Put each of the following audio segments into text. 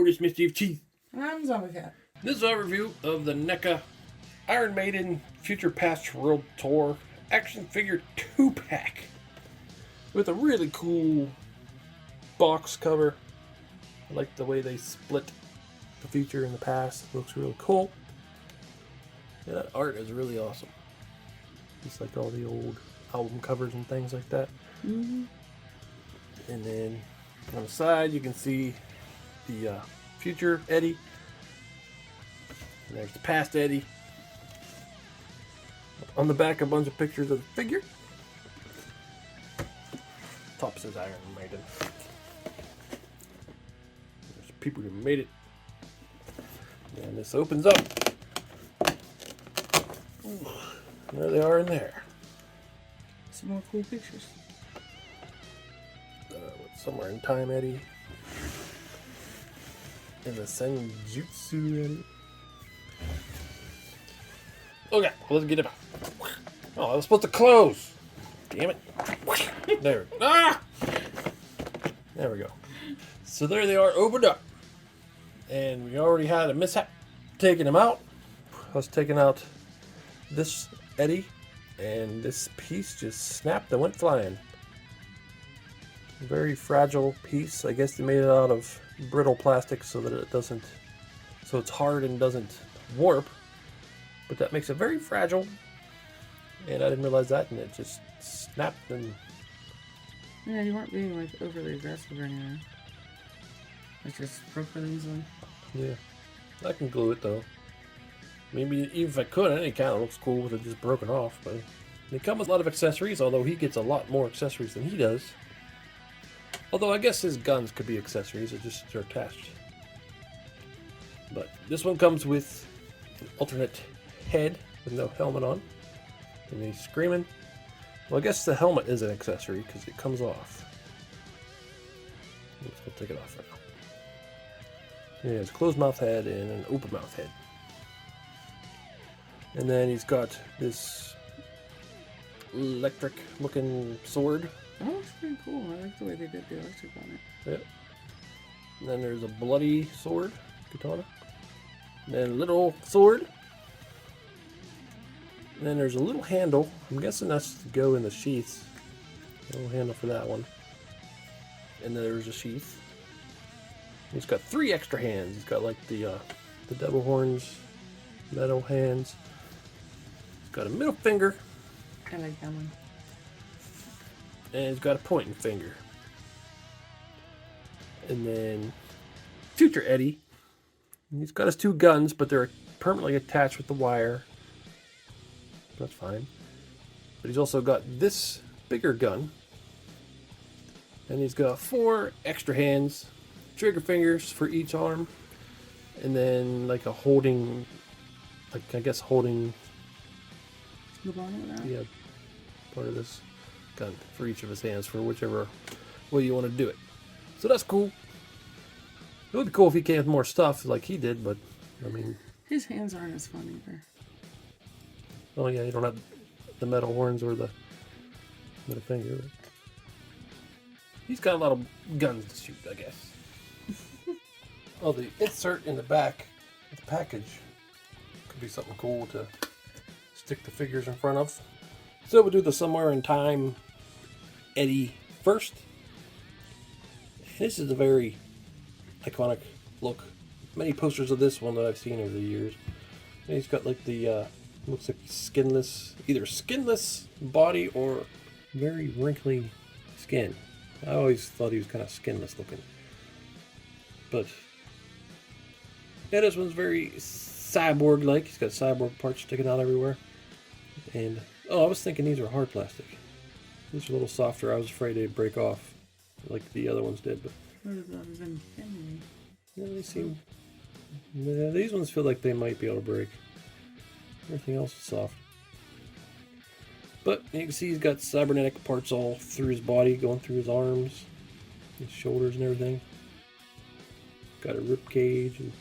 Glorious Mr. Evilcheese. And I'm Zombie Cat. This is our review of the NECA Iron Maiden Future Past World Tour action figure 2-pack with a really cool box cover. I like the way they split the future and the past. It looks really cool. Yeah, that art is really awesome. Just like all the old album covers and things like that. Mm-hmm. And then on the side you can see the future Eddie. And there's the past Eddie. On the back, a bunch of pictures of the figure. Top says Iron Maiden. There's people who made it. And this opens up. Ooh, there they are in there. Some more cool pictures. Somewhere in time Eddie. And the Senjutsu Eddie. Okay, let's get it out. Oh, I was supposed to close. Damn it. There. Ah! There we go. So there they are, opened up. And we already had a mishap taking them out. I was taking out this Eddie, and this piece just snapped and went flying. Very fragile piece. I guess they made it out of brittle plastic so that it doesn't, so it's hard and doesn't warp. But that makes it very fragile. And I didn't realize that, and it just snapped and... Yeah, you weren't being like overly aggressive or anything. It just broke really easily. Yeah. I can glue it though. Maybe even if I couldn't, it kind of looks cool with it just broken off. But they come with a lot of accessories, although he gets a lot more accessories than he does. Although I guess his guns could be accessories, they're attached. But this one comes with an alternate head with no helmet on. And he's screaming. Well, I guess the helmet is an accessory because it comes off. Let's go take it off right now. He has a closed mouth head and an open mouth head. And then he's got this electric looking sword. That looks pretty cool. I like the way they did the electric on it. Yep. And then there's a bloody sword, katana. And then a little sword. And then there's a little handle. I'm guessing that's to go in the sheaths. A little handle for that one. And then there's a sheath. He's got 3 extra hands. He's got like the devil horns, metal hands. He's got a middle finger. I like that one. And he's got a pointing finger. And then future Eddie. He's got his 2 guns, but they're permanently attached with the wire. That's fine. But he's also got this bigger gun. And he's got 4 extra hands, trigger fingers for each arm. And then like a holding, like I guess holding The bottom of that? Yeah, part of this gun for each of his hands for whichever way you want to do it. So that's cool. It would be cool if he came with more stuff like he did, but I mean... His hands aren't as fun either. Oh yeah, you don't have the metal horns or the middle finger. But he's got a lot of guns to shoot, I guess. Oh, the insert in the back of the package could be something cool to stick the figures in front of. So we'll do the Somewhere in Time Eddie first. This is a very iconic look. Many posters of this one that I've seen over the years. And he's got like the looks like skinless, either skinless body or very wrinkly skin. I always thought he was kind of skinless looking. But yeah, this one's very cyborg-like. He's got cyborg parts sticking out everywhere. And oh, I was thinking these were hard plastic. These are a little softer. I was afraid they'd break off like the other ones did. But yeah, they seem. Yeah, these ones feel like they might be able to break. Everything else is soft. But you can see he's got cybernetic parts all through his body, going through his arms, his shoulders and everything. Got a rib cage and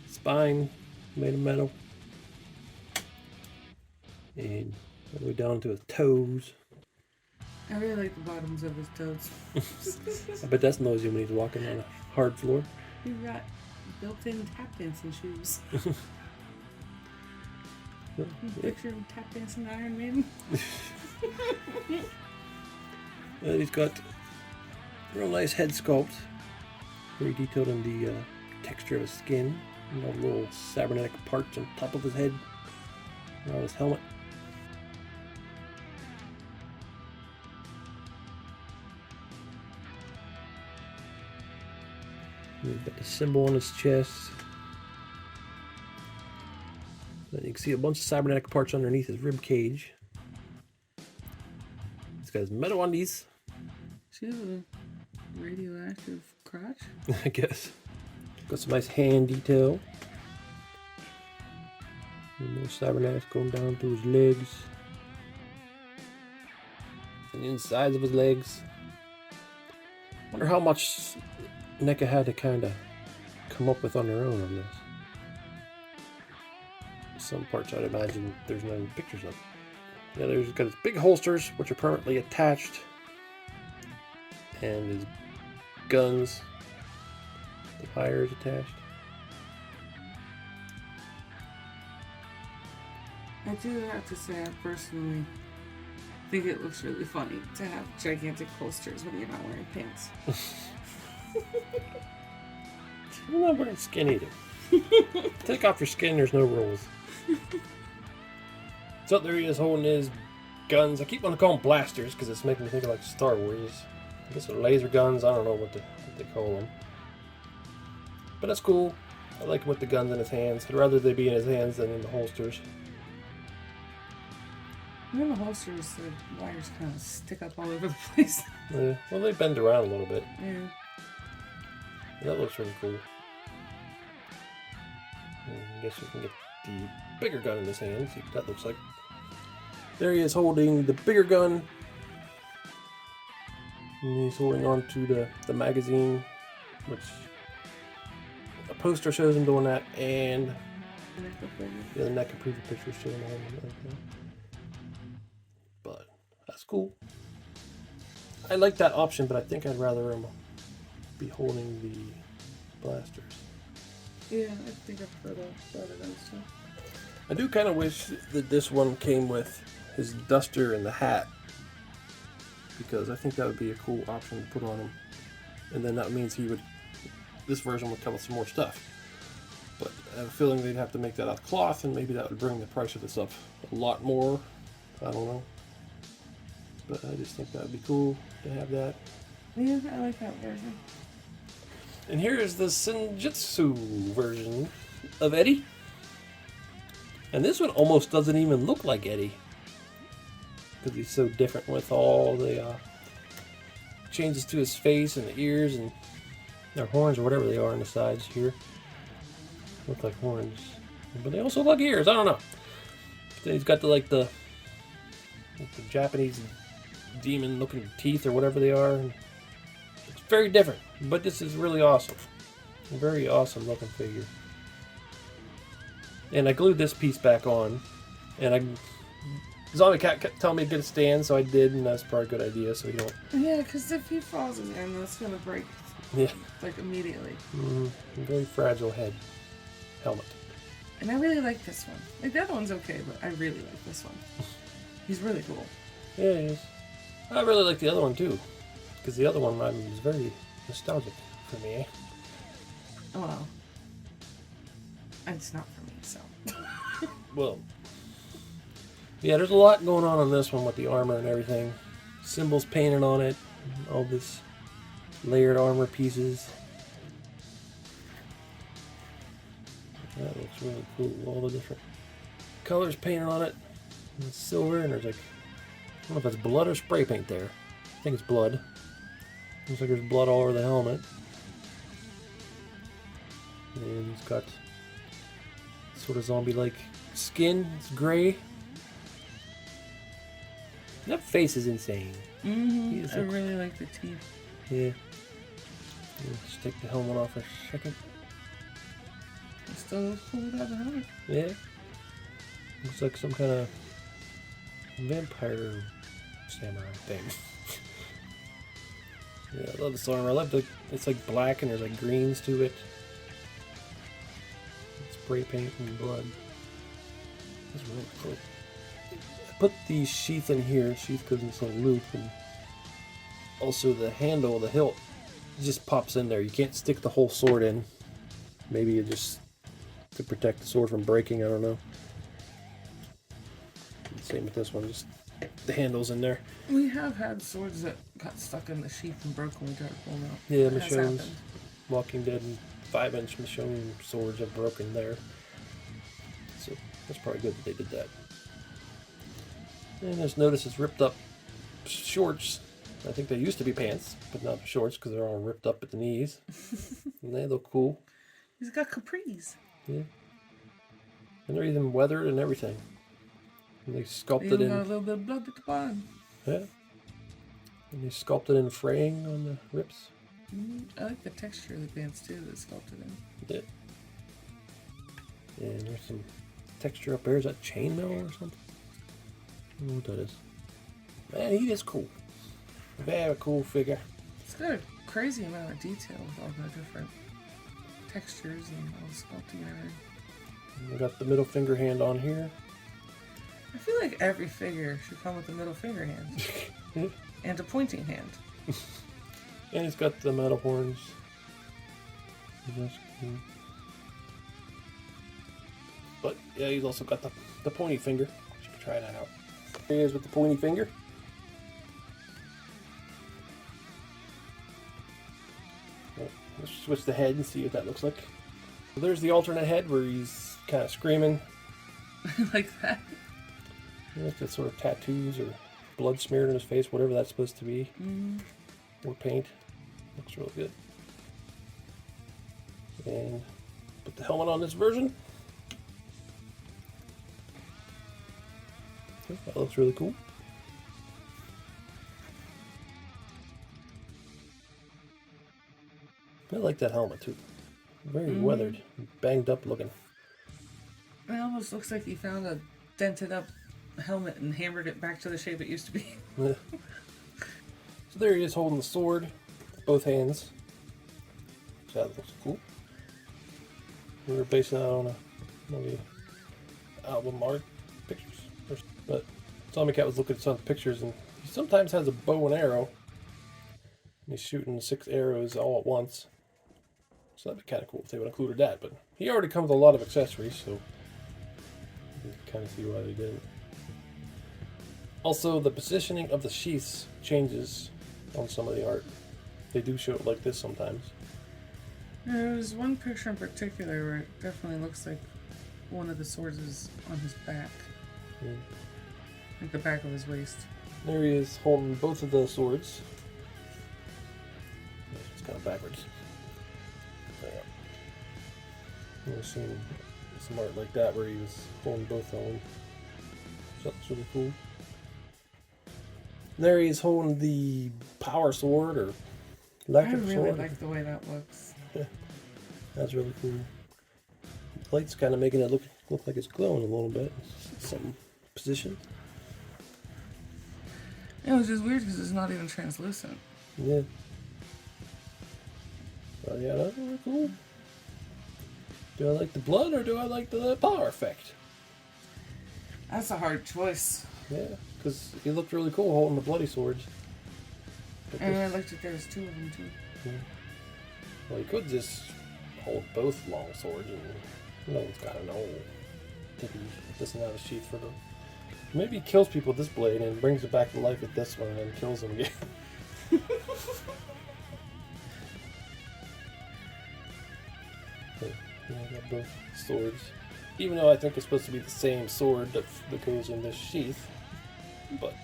spine made of metal. And all the way down to his toes. I really like the bottoms of his toes. I bet that's noisy when he's walking on a hard floor. You've got built-in tap dancing shoes. Yeah. Picture him tap dancing Iron Maiden. And he's got real nice head sculpt. Very detailed in the texture of his skin. And all the little cybernetic parts on top of his head. Around his helmet. He's got the symbol on his chest. Then you can see a bunch of cybernetic parts underneath his rib cage. He's got his metal undies. She has a radioactive crotch. I guess. Got some nice hand detail. And more cybernetics going down through his legs. And the insides of his legs. Wonder how much NECA had to kind of come up with on their own on this. Some parts I'd imagine there's no pictures of. Yeah, there's got his big holsters, which are permanently attached. And his guns. The fire is attached. I do have to say, I personally think it looks really funny to have gigantic holsters when you're not wearing pants. I'm not wearing skin either. Take off your skin, there's no rules. So there he is holding his guns. I keep wanting to call them blasters because it's making me think of like Star Wars. I guess they're laser guns. I don't know what they call them. But that's cool. I like him with the guns in his hands. I'd rather they be in his hands than in the holsters. In the holsters, the wires kind of stick up all over the place. Yeah, well, they bend around a little bit. Yeah. That looks really cool. I guess we can get the bigger gun in his hand. See what that looks like. There he is holding the bigger gun. And he's holding on to the magazine, which a poster shows him doing that, and the NECA proof picture showing him like that. But that's cool. I like that option, but I think I'd rather him be holding the blasters. Yeah, I think I prefer the other guns too. I do kind of wish that this one came with his duster and the hat, because I think that would be a cool option to put on him. And then that means this version would come with some more stuff. But I have a feeling they'd have to make that out of cloth, and maybe that would bring the price of this up a lot more. I don't know. But I just think that would be cool to have that. Yeah, I like that version. And here is the Senjutsu version of Eddie. And this one almost doesn't even look like Eddie, because he's so different with all the changes to his face and the ears and their horns or whatever they are on the sides here. Look like horns, but they also look like ears. I don't know. Then he's got the Japanese demon-looking teeth or whatever they are. It's very different, but this is really awesome. A very awesome looking figure. And I glued this piece back on, and Zombie Cat kept telling me to get a stand, so I did, and that's probably a good idea, so you don't... Yeah, because if he falls in there, that's going to break, Yeah. like, immediately. Very fragile helmet. And I really like this one. Like, the other one's okay, but I really like this one. He's really cool. Yeah, he is. I really like the other one, too, because the other one was very nostalgic for me. Oh, well. It's not for me, so... Well, yeah, there's a lot going on this one with the armor and everything. Symbols painted on it, all this layered armor pieces. That looks really cool. All the different colors painted on it. And it's silver, and there's like, I don't know if that's blood or spray paint there. I think it's blood. Looks like there's blood all over the helmet. And it's got sort of zombie-like skin. It's gray. That face is insane. I really like the teeth. Yeah. Just take the helmet off for a second. It still looks cool without the helmet. Yeah. Looks like some kind of vampire samurai thing. Yeah, I love this armor. I love it's like black and there's like greens to it. spray paint and blood. That's really cool. I put the sheath in here. Sheath goes in some loop, and also the handle, the hilt, just pops in there. You can't stick the whole sword in. Maybe it just to protect the sword from breaking. I don't know. Same with this one. Just the handle's in there. We have had swords that got stuck in the sheath and broke when we tried to pull them out. Yeah, That has Michonne's happened. Walking Dead and 5-inch Michonne swords have broken there. So that's probably good that they did that. And just notice it's ripped up shorts. I think they used to be pants, but now they're shorts because they're all ripped up at the knees. And they look cool. He's got capris. Yeah. And they're even weathered and everything. And they They sculpted even in. got a little bit of blood at the bottom. Yeah. And they sculpted in fraying on the rips. I like the texture of the pants too that's sculpted in. Yeah. And there's some texture up there. Is that chainmail or something? I don't know what that is. Man, he is cool. Very cool figure. It's got a crazy amount of detail with all the different textures and all the sculpting and everything. And we got the middle finger hand on here. I feel like every figure should come with a middle finger hand and a pointing hand. And he's got the metal horns. That's cool. But yeah, he's also got the pointy finger. You should try that out. Here he is with the pointy finger. Well, let's switch the head and see what that looks like. So there's the alternate head where he's kind of screaming. Like that. He's got sort of tattoos or blood smeared on his face, whatever that's supposed to be. Or paint. Looks really good. And put the helmet on this version. That looks really cool. I like that helmet too. Very weathered, banged up looking. It almost looks like he found a dented up helmet and hammered it back to the shape it used to be. So there he is holding the sword with both hands. So that looks cool. We were basing that on one of the album art pictures. But Tommy Cat was looking at some pictures, and he sometimes has a bow and arrow. And he's shooting 6 arrows all at once. So that'd be kind of cool if they would have included that. But he already comes with a lot of accessories, so you can kind of see why they didn't. Also, the positioning of the sheaths changes on some of the art. They do show it like this sometimes. There's one picture in particular where it definitely looks like one of the swords is on his back. Like the back of his waist. There he is holding both of the swords. It's kind of backwards. I've seen some art like that where he was holding both of them. So that's really cool. There he is holding the power sword or I electric really sword. like the way that looks. That's really cool. The light's kind of making it look like it's glowing a little bit. Some position. Yeah, which is weird because it's not even translucent. Yeah. But yeah, that's really cool. Do I like the blood or do I like the power effect? That's a hard choice. Yeah, because he looked really cool holding the bloody swords. But And I this- liked that there's 2 of them too. yeah. Well, he could just hold both long swords and no one's got to know that he doesn't have a sheath for them. Maybe he kills people with this blade and brings it back to life with this one and then kills them again. But, yeah, I got both swords. Even though I think it's supposed to be the same sword that goes in this sheath. But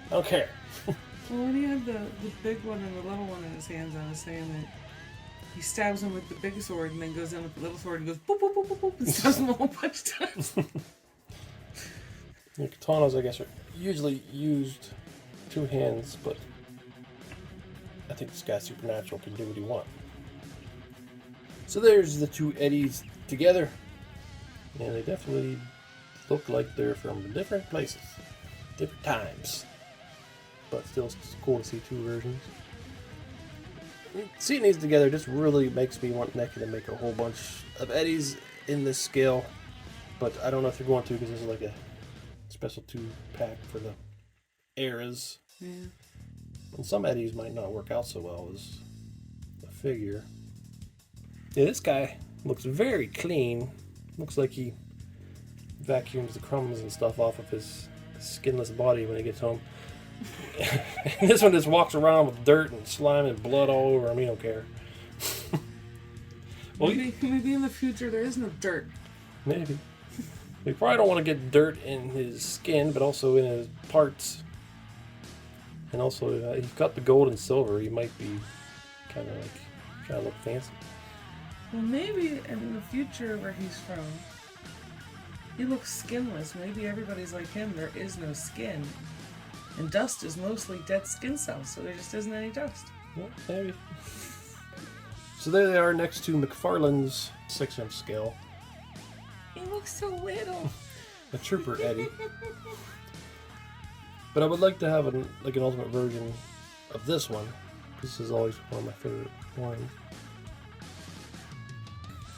I don't care. Well, when he had the big one and the little one in his hands, I was saying that he stabs him with the big sword and then goes in with the little sword and goes boop, boop, boop, boop, boop, and stabs him a whole bunch of times. The katanas, I guess, are usually used 2 hands, but I think this guy's supernatural, can do what he wants. So there's the 2 Eddies together, and they definitely look like they're from different places, different times, but still it's cool to see 2 versions. Seeing these together just really makes me want NECA to make a whole bunch of Eddies in this scale, but I don't know if they're going to because this is like a special 2-pack for the eras. Yeah. And some Eddies might not work out so well as a figure. Yeah, this guy looks very clean. Looks like he vacuums the crumbs and stuff off of his skinless body when he gets home. And this one just walks around with dirt and slime and blood all over him. He don't care. Well, maybe in the future there is no dirt. Maybe. We probably don't want to get dirt in his skin, but also in his parts. And also, he's got the gold and silver. He might be kind of like trying to look fancy. Well, maybe in the future where he's from, he looks skinless. Maybe everybody's like him. There is no skin. And dust is mostly dead skin cells, so there just isn't any dust. Well, maybe. So there they are next to McFarlane's 6-inch scale. He looks so little. A Trooper Eddie. But I would like to have an ultimate version of this one. This is always one of my favorite ones.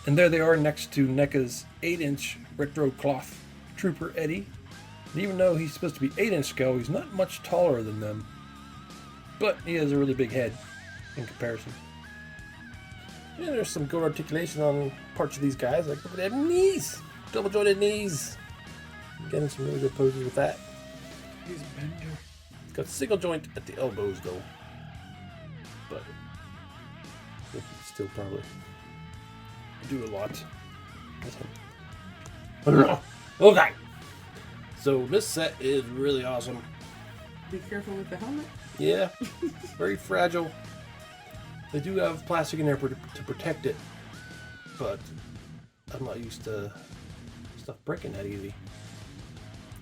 And there they are next to NECA's 8-inch retro cloth Trooper Eddie. And even though he's supposed to be 8-inch scale, he's not much taller than them. But he has a really big head in comparison. Yeah, there's some good articulation on parts of these guys. Like, look at them knees! Double jointed knees! Getting some really good poses with that. He's a bender. It's got single joint at the elbows though. But he can still probably do a lot with him. Okay. So this set is really awesome. Be careful with the helmet. Yeah. Very fragile. They do have plastic in there to protect it. But I'm not used to stuff breaking that easy.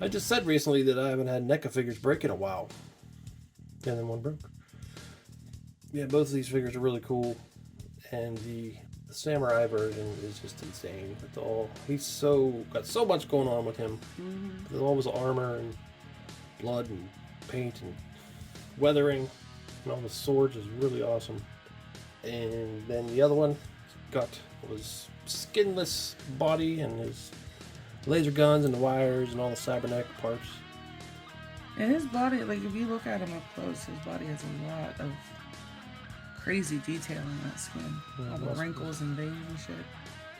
I just said recently that I haven't had NECA figures break in a while. And then one broke. Yeah, both of these figures are really cool. And the samurai version is just insane. It's all, he's got so much going on with him. Mm-hmm. There's always armor and blood and paint and weathering. And all the swords is really awesome. And then the other one was skinless body and his laser guns and the wires and all the cybernetic parts. And his body, like if you look at him up close, his body has a lot of crazy detail in that skin. Yeah, all the wrinkles and veins and shit.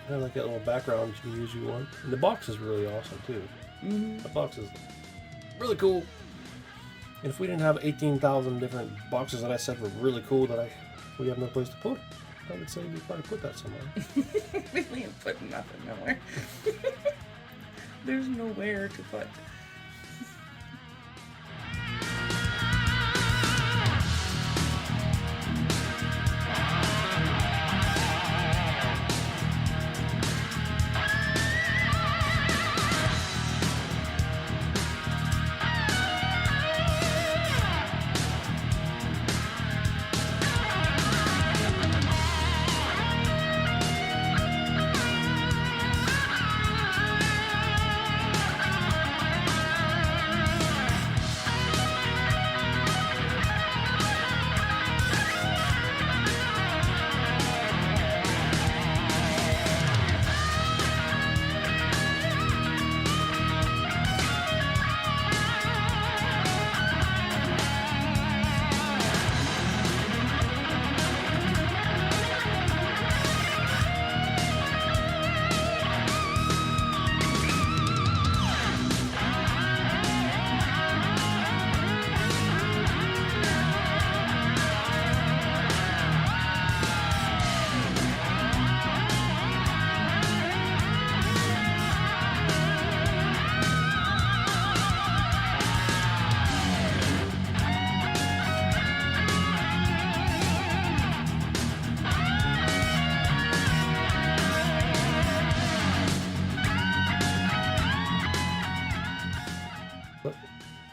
I like that little background you can use if you want. And the box is really awesome too. Mm-hmm. The box is really cool. And if we didn't have 18,000 different boxes that I said were really cool we have no place to put, I would say we probably put that somewhere. We ain't putting nothing nowhere. There's nowhere to put.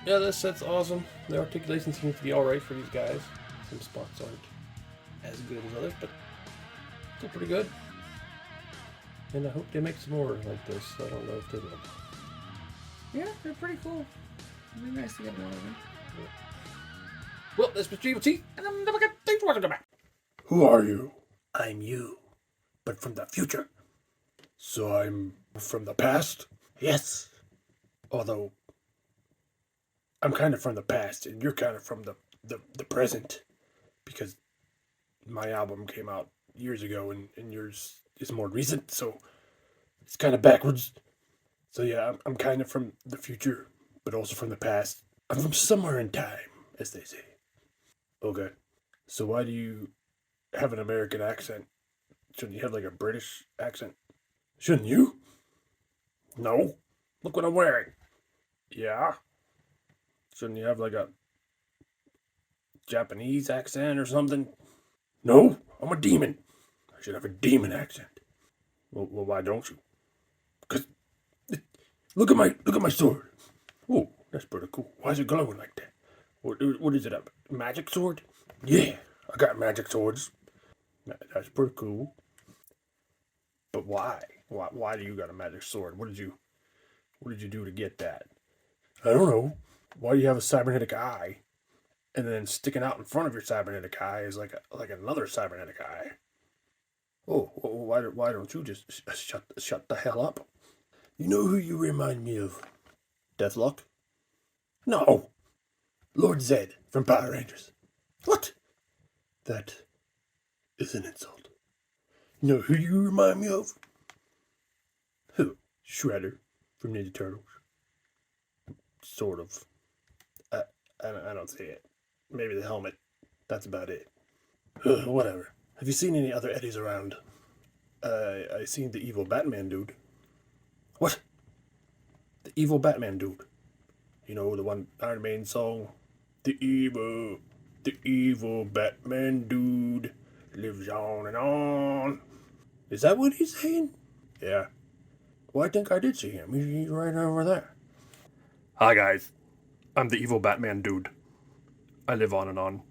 Yeah, this set's awesome. The articulation seems to be alright for these guys. Some spots aren't as good as others, but still pretty good. And I hope they make some more like this. I don't know if they will. Yeah, they're pretty cool. It'd be nice to get more of them. Yeah. Well, this was Evilcheese, And I'm never gonna think to Who are you? I'm you, but from the future. So I'm from the past? Yes. Although, I'm kind of from the past, and you're kind of from the present. Because my album came out years ago, and yours is more recent, so it's kind of backwards. So yeah, I'm kind of from the future, but also from the past. I'm from somewhere in time, as they say. Okay. So why do you have an American accent? Shouldn't you have like a British accent? Shouldn't you? No. Look what I'm wearing. Yeah. Shouldn't you have like a Japanese accent or something? No, I'm a demon. I should have a demon accent. Well, why don't you? Cause look at my sword. Oh, that's pretty cool. Why is it glowing like that? What is it? A magic sword? Yeah, I got magic swords. That's pretty cool. But why? Why do you got a magic sword? What did you do to get that? I don't know. Why do you have a cybernetic eye? And then sticking out in front of your cybernetic eye is like another cybernetic eye. Oh, why don't you just shut the hell up? You know who you remind me of? Deathlock? No, Lord Zed from Power Rangers. What? That is an insult. You know who you remind me of? Who? Shredder from Ninja Turtles. Sort of. I don't see it. Maybe the helmet. That's about it. Whatever. Have you seen any other Eddies around? I seen the evil Batman dude. What? The evil Batman dude. You know, the one Iron Maiden song? The evil Batman dude lives on and on. Is that what he's saying? Yeah. Well, I think I did see him. He's right over there. Hi, guys. I'm the evil Batman dude. I live on and on.